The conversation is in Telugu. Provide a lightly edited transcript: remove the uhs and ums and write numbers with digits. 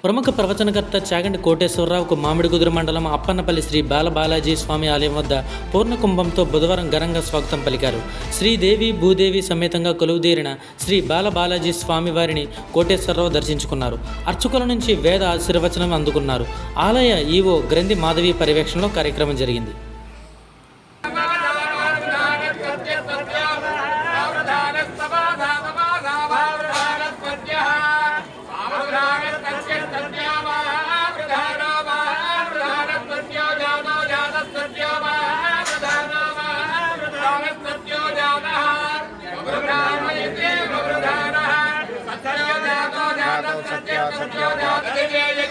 ప్రముఖ ప్రవచనకర్త చాగంటి కోటేశ్వరరావుకు మామిడికుదురు మండలం అప్పన్నపల్లి శ్రీ బాలబాలాజీ స్వామి ఆలయం వద్ద పూర్ణకుంభంతో బుధవారం ఘనంగా స్వాగతం పలికారు. శ్రీదేవి భూదేవి సమేతంగా కొలువుదీరిన శ్రీ బాలబాలాజీ స్వామి వారిని కోటేశ్వరరావు దర్శించుకున్నారు. అర్చకుల నుంచి వేద ఆశీర్వచనం అందుకున్నారు. ఆలయ ఈవో గ్రంథి మాధవి పర్యవేక్షణలో కార్యక్రమం జరిగింది. सत्य